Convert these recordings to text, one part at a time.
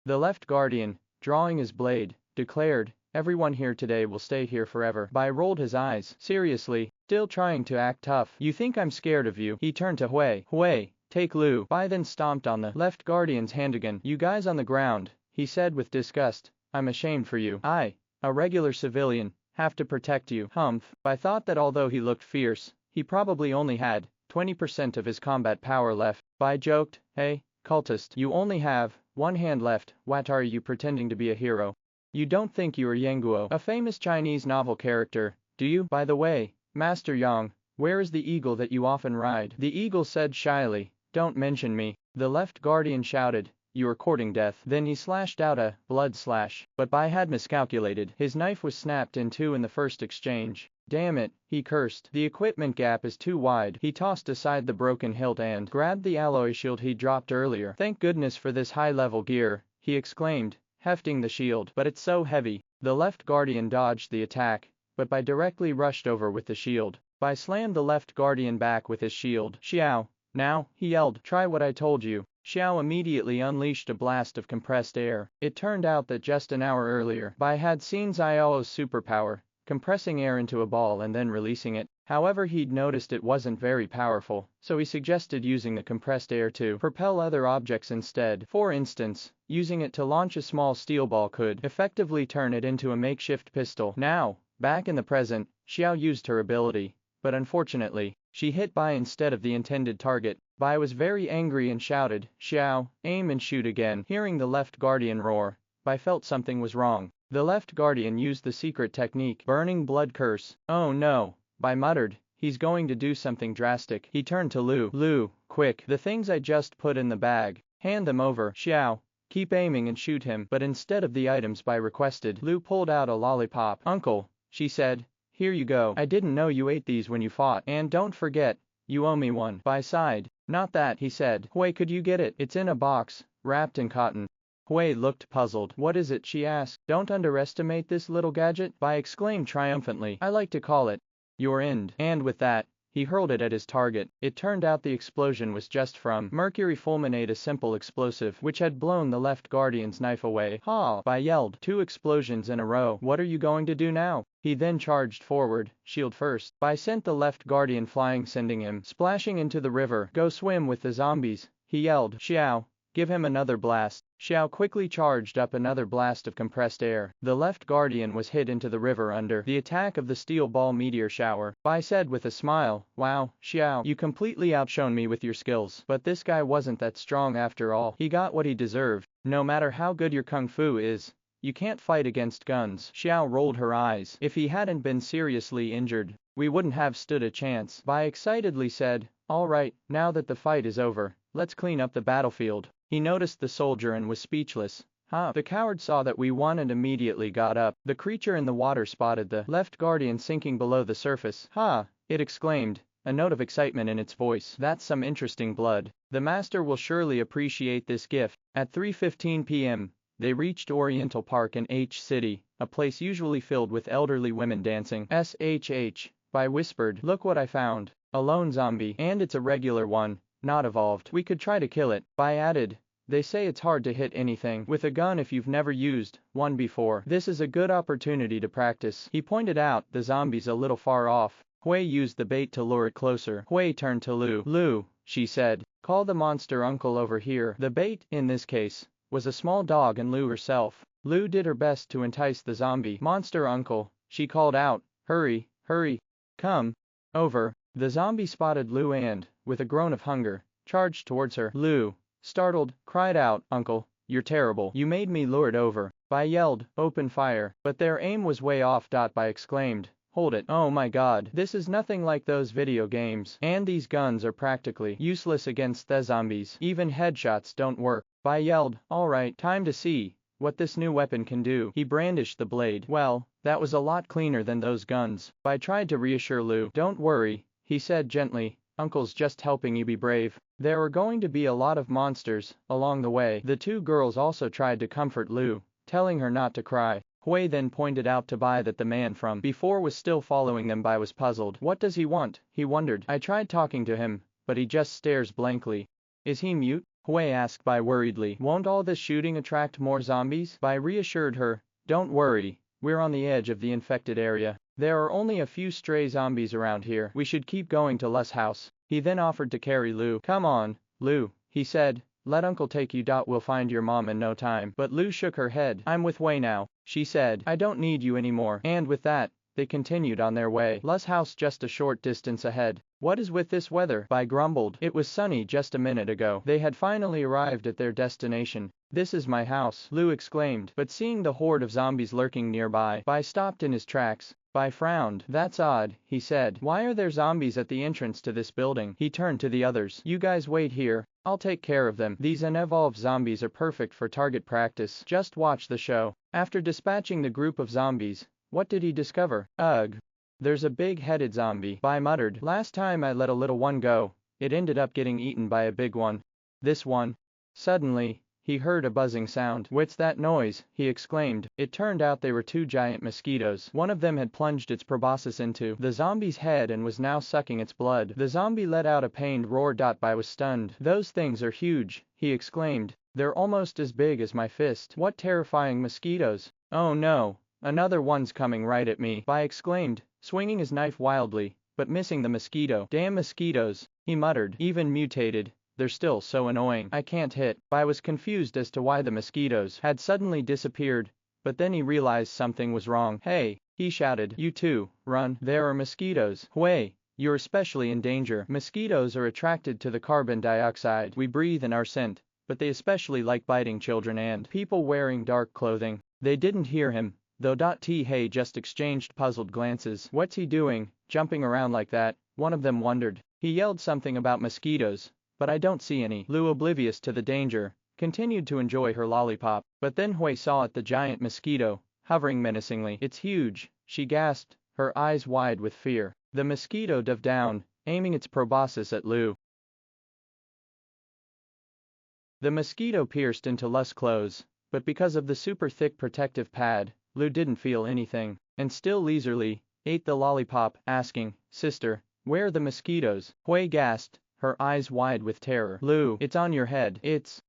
The left guardian, drawing his blade, declared, "Everyone here today will stay here forever." Bai rolled his eyes. Seriously, still trying to act tough. "You think I'm scared of you?" He turned to Hui. "Hui, take Lu." Bai then stomped on the left guardian's hand again. "You guys on the ground," he said with disgust. "I'm ashamed for you. I, a regular civilian, have to protect you." Humph. Bai thought that although he looked fierce, he probably only had 20% of his combat power left. Bai joked, "Hey, cultist, you only have one hand left. What are you pretending to be a hero? You don't think you are Yanguo, a famous Chinese novel character, do you? By the way, Master Yang, where is the eagle that you often ride?" The eagle said shyly, "Don't mention me." The left guardian shouted, "You are courting death." Then he slashed out a blood slash. But Bai had miscalculated. His knife was snapped in two in the first exchange. "Damn it," he cursed. "The equipment gap is too wide." He tossed aside the broken hilt and grabbed the alloy shield he dropped earlier. "Thank goodness for this high-level gear," he exclaimed, hefting the shield. "But it's so heavy." The left guardian dodged the attack, but Bai directly rushed over with the shield. Bai slammed the left guardian back with his shield. "Xiao, now," he yelled, "try what I told you." Xiao immediately unleashed a blast of compressed air. It turned out that just an hour earlier, Bai had seen Xiao's superpower, compressing air into a ball and then releasing it. However, he'd noticed it wasn't very powerful, so he suggested using the compressed air to propel other objects instead. For instance, using it to launch a small steel ball could effectively turn it into a makeshift pistol. Now, back in the present, Xiao used her ability, but unfortunately, she hit Bai instead of the intended target. Bai was very angry and shouted, "Xiao, aim and shoot again." Hearing the left guardian roar, Bai felt something was wrong. The left guardian used the secret technique, Burning Blood Curse. "Oh no," Bai muttered, "he's going to do something drastic." He turned to Lu. "Lu, quick, the things I just put in the bag, hand them over." "Xiao, keep aiming and shoot him." But instead of the items Bai requested, Lu pulled out a lollipop. "Uncle," she said, "here you go. I didn't know you ate these when you fought. And don't forget, you owe me one." Bai sighed. "Not that," he said. "Hui, could you get it? It's in a box, wrapped in cotton." Hui looked puzzled. "What is it?" she asked. "Don't underestimate this little gadget," Bai exclaimed triumphantly. "I like to call it your end." And with that, he hurled it at his target. It turned out the explosion was just from mercury fulminate, a simple explosive, which had blown the left guardian's knife away. "Ha!" Bai yelled. "2 explosions in a row. What are you going to do now?" He then charged forward, shield first. Bai sent the left guardian flying, sending him splashing into the river. "Go swim with the zombies," he yelled. "Xiao, give him another blast." Xiao quickly charged up another blast of compressed air. The left guardian was hit into the river under the attack of the steel ball meteor shower. Bai said with a smile, "Wow, Xiao, you completely outshone me with your skills. But this guy wasn't that strong after all. He got what he deserved. No matter how good your kung fu is, you can't fight against guns." Xiao rolled her eyes. "If he hadn't been seriously injured, we wouldn't have stood a chance." Bai excitedly said, "All right, now that the fight is over, let's clean up the battlefield." He noticed the soldier and was speechless. "Huh?" The coward saw that we won and immediately got up. The creature in the water spotted the left guardian sinking below the surface. "Ha!" it exclaimed, a note of excitement in its voice. "That's some interesting blood. The master will surely appreciate this gift." At 3:15 p.m., they reached Oriental Park in H City, a place usually filled with elderly women dancing. "SHH," Bai whispered. "Look what I found. A lone zombie. And it's a regular one, not evolved. We could try to kill it." Bai added, "They say it's hard to hit anything with a gun if you've never used one before. This is a good opportunity to practice." He pointed out the zombies a little far off. Hui used the bait to lure it closer. Hui turned to Lu. "Lu," she said, "call the monster uncle over here." The bait, in this case, was a small dog and Lu herself. Lu did her best to entice the zombie. "Monster uncle," she called out, "hurry, hurry, come over." The zombie spotted Lu and, with a groan of hunger, charged towards her. Lu, startled, cried out, "Uncle, you're terrible. You made me lure it over." Bai yelled, "Open fire." But their aim was way off. Bai exclaimed, "Hold it. Oh my god, this is nothing like those video games. And these guns are practically useless against the zombies. Even headshots don't work." Bai yelled, "Alright, time to see what this new weapon can do." He brandished the blade. "Well, that was a lot cleaner than those guns." Bai tried to reassure Lu. "Don't worry," he said gently, "Uncle's just helping you be brave. There are going to be a lot of monsters along the way." The two girls also tried to comfort Lu, telling her not to cry. Hui then pointed out to Bai that the man from before was still following them. Bai was puzzled. "What does he want?" he wondered. "I tried talking to him, but he just stares blankly. Is he mute?" Hui asked Bai worriedly. Won't all this shooting attract more zombies? Bai reassured her. Don't worry, we're on the edge of the infected area. There are only a few stray zombies around here. We should keep going to Lu's house. He then offered to carry Lu. Come on, Lu, he said. Let Uncle take you. We'll find your mom in no time. But Lu shook her head. I'm with Wei now, she said. I don't need you anymore. And with that, they continued on their way. Lu's house just a short distance ahead. What is with this weather? Bai grumbled. It was sunny just a minute ago. They had finally arrived at their destination. This is my house, Lu exclaimed. But seeing the horde of zombies lurking nearby, Bai stopped in his tracks. Bai frowned. That's odd, he said. Why are there zombies at the entrance to this building? He turned to the others. You guys wait here. I'll take care of them. These unevolved zombies are perfect for target practice. Just watch the show. After dispatching the group of zombies, what did he discover? Ugh. There's a big-headed zombie, Bai muttered. Last time I let a little one go, it ended up getting eaten by a big one. This one. Suddenly, he heard a buzzing sound. What's that noise? He exclaimed. It turned out they were two giant mosquitoes. One of them had plunged its proboscis into the zombie's head and was now sucking its blood. The zombie let out a pained roar. Bai was stunned. Those things are huge, he exclaimed. They're almost as big as my fist. What terrifying mosquitoes. Oh no, another one's coming right at me, Bai exclaimed, swinging his knife wildly, but missing the mosquito. Damn mosquitoes, he muttered. Even mutated, they're still so annoying. I can't hit. Bai was confused as to why the mosquitoes had suddenly disappeared, but then he realized something was wrong. Hey, he shouted. You too, run. There are mosquitoes. Hui, you're especially in danger. Mosquitoes are attracted to the carbon dioxide we breathe in our scent, but they especially like biting children and people wearing dark clothing. They didn't hear him, though. He just exchanged puzzled glances. What's he doing, jumping around like that? One of them wondered. He yelled something about mosquitoes, but I don't see any. Lu, oblivious to the danger, continued to enjoy her lollipop. But then Hui saw the giant mosquito, hovering menacingly. It's huge, she gasped, her eyes wide with fear. The mosquito dove down, aiming its proboscis at Lu. The mosquito pierced into Lu's clothes, but because of the super thick protective pad, Lu didn't feel anything, and still leisurely ate the lollipop, asking, Sister, where are the mosquitoes? Hui gasped, her eyes wide with terror. Lu, it's on your head. It's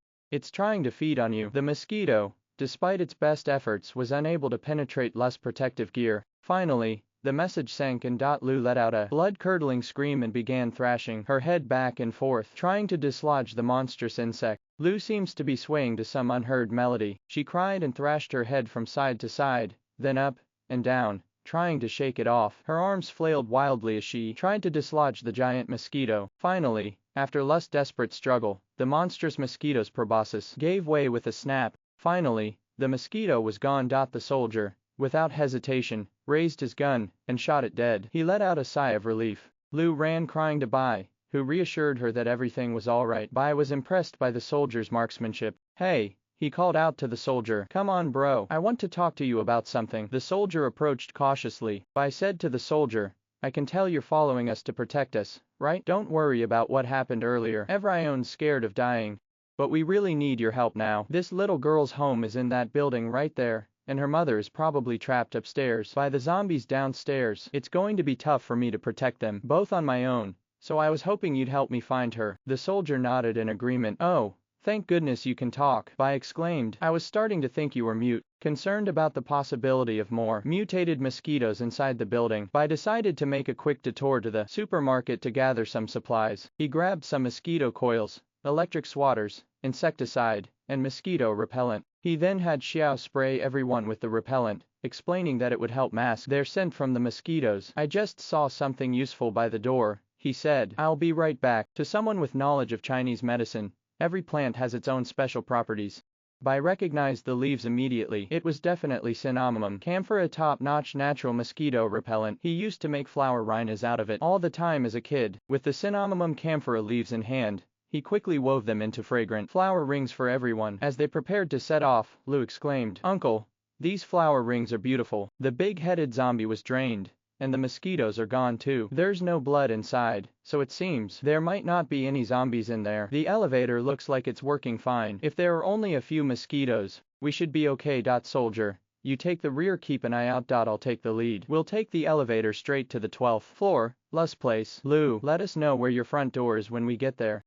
trying to feed on you. The mosquito, despite its best efforts, was unable to penetrate Lu's protective gear. Finally, the message sank and Lu let out a blood-curdling scream and began thrashing her head back and forth, trying to dislodge the monstrous insect. Lu seems to be swaying to some unheard melody. She cried and thrashed her head from side to side, then up and down, trying to shake it off. Her arms flailed wildly as she tried to dislodge the giant mosquito. Finally, after Lu's desperate struggle, the monstrous mosquito's proboscis gave way with a snap. Finally, the mosquito was gone. The soldier, without hesitation, raised his gun and shot it dead. He let out a sigh of relief. Lu ran crying to Bai, who reassured her that everything was alright. Bai was impressed by the soldier's marksmanship. Hey, he called out to the soldier. Come on bro, I want to talk to you about something. The soldier approached cautiously. Bai said to the soldier, I can tell you're following us to protect us, right? Don't worry about what happened earlier. Everyone's scared of dying. But we really need your help now. This little girl's home is in that building right there, and her mother is probably trapped upstairs by the zombies downstairs. It's going to be tough for me to protect them both on my own, so I was hoping you'd help me find her. The soldier nodded in agreement. Oh, thank goodness you can talk, Bai exclaimed. I was starting to think you were mute. Concerned about the possibility of more mutated mosquitoes inside the building, Bai decided to make a quick detour to the supermarket to gather some supplies. He grabbed some mosquito coils, electric swatters, insecticide, and mosquito repellent. He then had Xiao spray everyone with the repellent, explaining that it would help mask their scent from the mosquitoes. I just saw something useful by the door, he said. I'll be right back. To someone with knowledge of Chinese medicine, every plant has its own special properties. Bai recognized the leaves immediately. It was definitely cinnamomum camphor, a top-notch natural mosquito repellent. He used to make flower rhinas out of it all the time as a kid. With the cinnamomum camphor leaves in hand, he quickly wove them into fragrant flower rings for everyone. As they prepared to set off, Lu exclaimed, Uncle, these flower rings are beautiful. The big-headed zombie was drained, and the mosquitoes are gone too. There's no blood inside, so it seems there might not be any zombies in there. The elevator looks like it's working fine. If there are only a few mosquitoes, we should be okay. Soldier, you take the rear, keep an eye out. I'll take the lead. We'll take the elevator straight to the 12th floor, Lu's place. Lu, let us know where your front door is when we get there.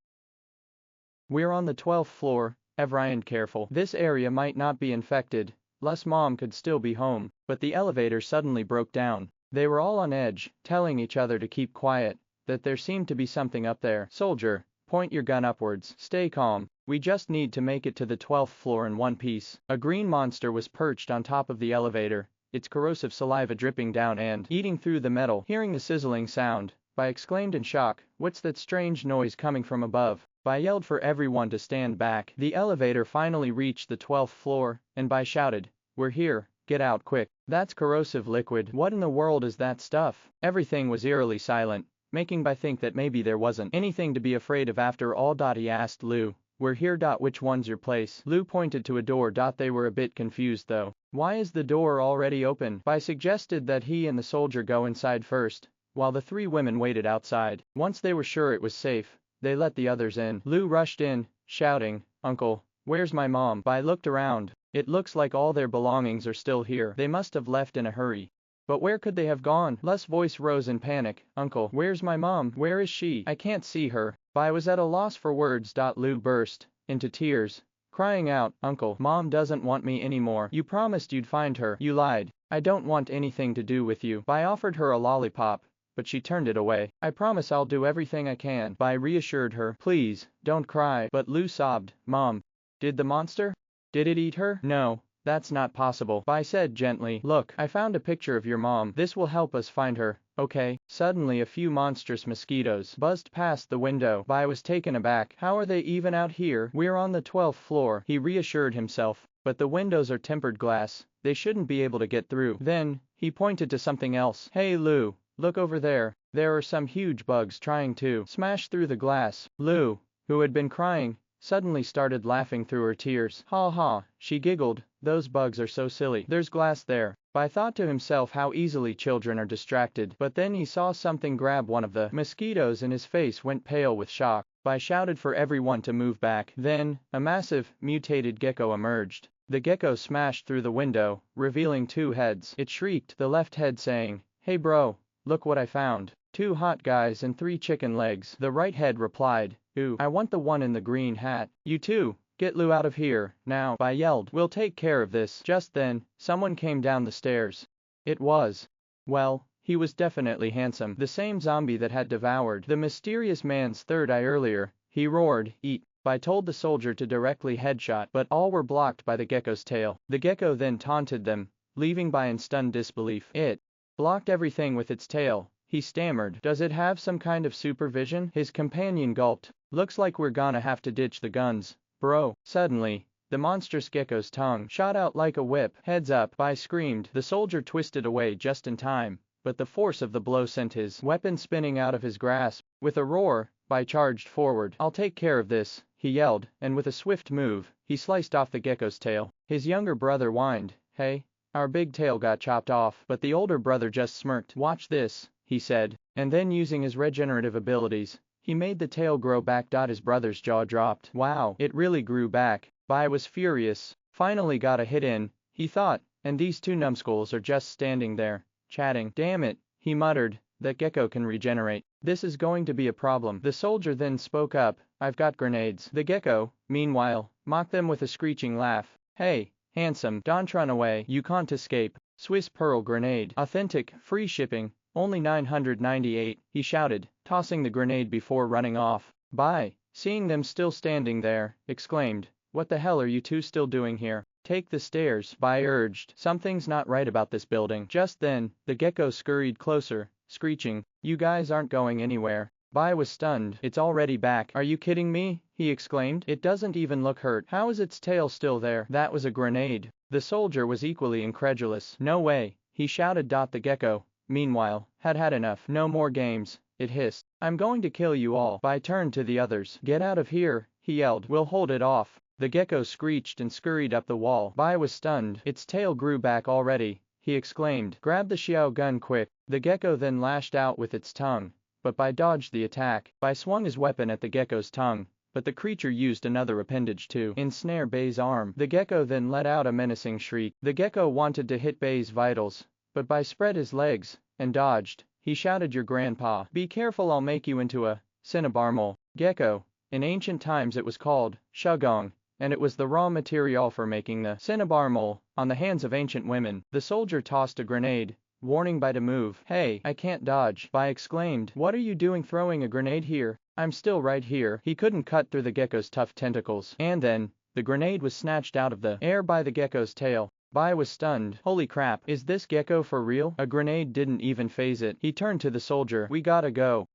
We're on the 12th floor, Evrian careful. This area might not be infected. Lus mom could still be home. But the elevator suddenly broke down. They were all on edge, telling each other to keep quiet, that there seemed to be something up there. Soldier, point your gun upwards. Stay calm. We just need to make it to the 12th floor in one piece. A green monster was perched on top of the elevator, its corrosive saliva dripping down and eating through the metal. Hearing the sizzling sound, Bai exclaimed in shock, "What's that strange noise coming from above?" Bai yelled for everyone to stand back. The elevator finally reached the 12th floor, and Bai shouted, "We're here, get out quick." "That's corrosive liquid. What in the world is that stuff?" Everything was eerily silent, making Bai think that maybe there wasn't anything to be afraid of after all. He asked Lu, "We're here. Which one's your place?" Lu pointed to a door. They were a bit confused though. "Why is the door already open?" Bai suggested that he and the soldier go inside first, while the three women waited outside. Once they were sure it was safe, they let the others in. Lu rushed in, shouting, "Uncle, where's my mom?" Bai looked around. It looks like all their belongings are still here. They must have left in a hurry. But where could they have gone? Lu's voice rose in panic. "Uncle, where's my mom? Where is she? I can't see her." Bai was at a loss for words. Lu burst into tears, crying out, "Uncle, mom doesn't want me anymore. You promised you'd find her. You lied. I don't want anything to do with you." Bai offered her a lollipop, but she turned it away. "I promise I'll do everything I can." Bai reassured her. "Please, don't cry." But Lu sobbed, "Mom, did the monster? Did it eat her?" "No, that's not possible." Bai said gently, "Look, I found a picture of your mom. This will help us find her, okay?" Suddenly a few monstrous mosquitoes buzzed past the window. Bai was taken aback. "How are they even out here?" "We're on the 12th floor," he reassured himself. "But the windows are tempered glass. They shouldn't be able to get through." Then, he pointed to something else. "Hey Lu, look over there. There are some huge bugs trying to smash through the glass." Lu, who had been crying, suddenly started laughing through her tears. "Ha ha," she giggled, "those bugs are so silly. There's glass there." Bai thought to himself how easily children are distracted. But then he saw something grab one of the mosquitoes and his face went pale with shock. Bai shouted for everyone to move back. Then, a massive, mutated gecko emerged. The gecko smashed through the window, revealing two heads. It shrieked, the left head saying, "Hey bro, look what I found. 2 hot guys and 3 chicken legs." The right head replied, "Ooh, I want the one in the green hat." "You too, get Lu out of here, now," Bai yelled. "We'll take care of this." Just then, someone came down the stairs. It was, well, he was definitely handsome. The same zombie that had devoured the mysterious man's third eye earlier. He roared, "Eat." Bai told the soldier to directly headshot, but all were blocked by the gecko's tail. The gecko then taunted them, leaving Bai in stunned disbelief. It blocked everything with its tail. He stammered. "Does it have some kind of supervision?" His companion gulped. "Looks like we're gonna have to ditch the guns, bro." Suddenly, the monstrous gecko's tongue shot out like a whip. "Heads up," Bai screamed. The soldier twisted away just in time, but the force of the blow sent his weapon spinning out of his grasp. With a roar, Bai charged forward. "I'll take care of this," he yelled, and with a swift move, he sliced off the gecko's tail. His younger brother whined, "Hey, our big tail got chopped off." But the older brother just smirked. "Watch this," he said, and then using his regenerative abilities, he made the tail grow back. His brother's jaw dropped. "Wow, it really grew back." Bai was furious. Finally got a hit in, he thought, and these two numbskulls are just standing there, chatting. "Damn it," he muttered, "that gecko can regenerate. This is going to be a problem." The soldier then spoke up, "I've got grenades." The gecko, meanwhile, mocked them with a screeching laugh. "Hey, handsome, don't run away. You can't escape." Swiss pearl grenade. Authentic, free shipping. Only 998, he shouted, tossing the grenade before running off. Bai, seeing them still standing there, exclaimed, "What the hell are you two still doing here?" "Take the stairs," Bai urged. "Something's not right about this building." Just then, the gecko scurried closer, screeching, "You guys aren't going anywhere." Bai was stunned. "It's already back." "Are you kidding me?" he exclaimed. "It doesn't even look hurt. How is its tail still there?" "That was a grenade." The soldier was equally incredulous. "No way," he shouted. The gecko, meanwhile, had had enough. "No more games," it hissed. "I'm going to kill you all." Bai turned to the others. "Get out of here," he yelled. "We'll hold it off." The gecko screeched and scurried up the wall. Bai was stunned. "Its tail grew back already," he exclaimed. "Grab the Xiao gun quick." The gecko then lashed out with its tongue, but Bai dodged the attack. Bai swung his weapon at the gecko's tongue, but the creature used another appendage to ensnare Bai's arm. The gecko then let out a menacing shriek. The gecko wanted to hit Bai's vitals, but Bai spread his legs and dodged. He shouted, "Your grandpa. Be careful, I'll make you into a Cinnabar mole." Gecko, In ancient times it was called shugong, and it was the raw material for making the cinnabar mole on the hands of ancient women. The soldier tossed a grenade, warning Bai to move. Hey, I can't dodge, Bai exclaimed. What are you doing throwing a grenade here? I'm still right here. He couldn't cut through the gecko's tough tentacles. And then, the grenade was snatched out of the air by the gecko's tail. Bai was stunned. Holy crap, is this gecko for real? A grenade didn't even phase it. He turned to the soldier. We gotta go.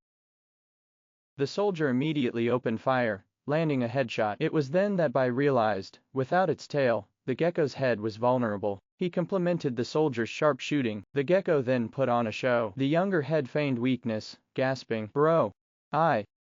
The soldier immediately opened fire, landing a headshot. It was then that Bai realized, without its tail, the gecko's head was vulnerable. He complimented the soldier's sharp shooting. The gecko then put on a show. The younger head feigned weakness, gasping, Bro.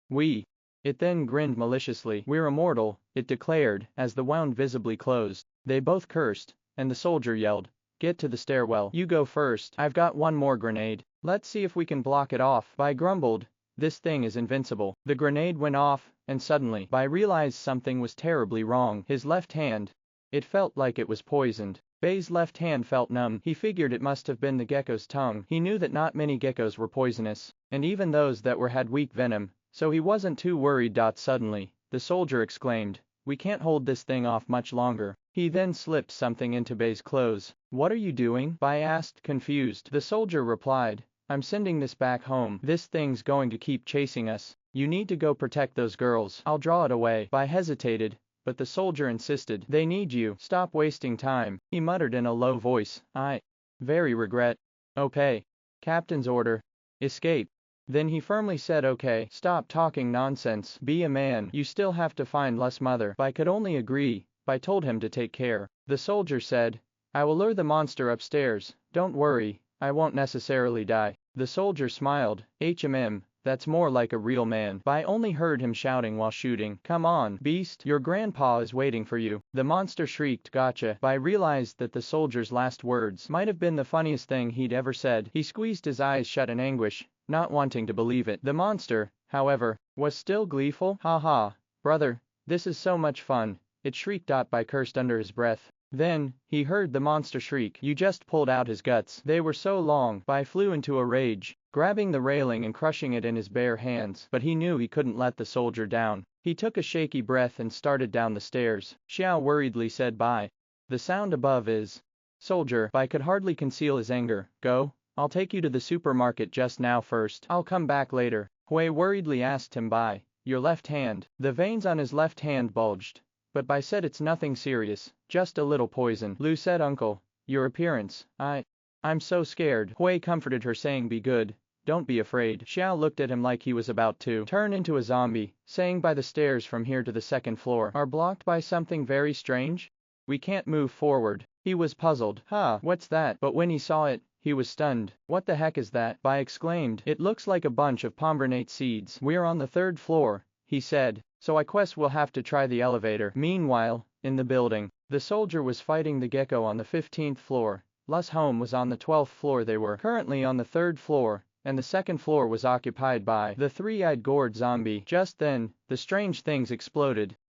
We. It then grinned maliciously. We're immortal, it declared, as the wound visibly closed. They both cursed, and the soldier yelled, Get to the stairwell. You go first. I've got one more grenade. Let's see if we can block it off. Bai grumbled. This thing is invincible. The grenade went off, and suddenly, Bai realized something was terribly wrong. His left hand. It felt like it was poisoned. Bai's left hand felt numb. He figured it must have been the gecko's tongue. He knew that not many geckos were poisonous, and even those that were had weak venom, so he wasn't too worried. Suddenly, the soldier exclaimed, We can't hold this thing off much longer. He then slipped something into Bai's clothes. What are you doing? Bai asked, confused. The soldier replied, I'm sending this back home. This thing's going to keep chasing us. You need to go protect those girls. I'll draw it away. Bai hesitated, but the soldier insisted. They need you. Stop wasting time. He muttered in a low voice. I very regret. Okay. Captain's order. Escape. Then he firmly said, Okay, stop talking nonsense. Be a man. You still have to find Les Mother. Bai could only agree. Bai told him to take care. The soldier said, I will lure the monster upstairs. Don't worry, I won't necessarily die. The soldier smiled. That's more like a real man. Bai only heard him shouting while shooting. Come on, beast. Your grandpa is waiting for you. The monster shrieked. Gotcha. Bai realized that the soldier's last words might have been the funniest thing he'd ever said. He squeezed his eyes shut in anguish, not wanting to believe it. The monster, however, was still gleeful. Ha ha, brother, this is so much fun. It shrieked. Bai cursed under his breath. Then, he heard the monster shriek. You just pulled out his guts. They were so long. Bai flew into a rage, grabbing the railing and crushing it in his bare hands. But he knew he couldn't let the soldier down. He took a shaky breath and started down the stairs. Xiao worriedly said Bai. The sound above is. Soldier. Bai could hardly conceal his anger. Go. I'll take you to the supermarket just now first. I'll come back later. Hui worriedly asked him Bai. Your left hand. The veins on his left hand bulged. But Bai said it's nothing serious, just a little poison. Lu said, Uncle, your appearance, I'm so scared. Hui comforted her saying be good, don't be afraid. Xiao looked at him like he was about to turn into a zombie, saying by the stairs from here to the second floor are blocked by something very strange? We can't move forward. He was puzzled. What's that? But when he saw it, he was stunned. What the heck is that? Bai exclaimed. It looks like a bunch of pomegranate seeds. We're on the third floor, he said. So I guess we'll have to try the elevator. Meanwhile, in the building, the soldier was fighting the gecko on the 15th floor. Lu's home was on the 12th floor. They were currently on the 3rd floor, and the 2nd floor was occupied by the three-eyed gourd zombie. Just then, the strange things exploded.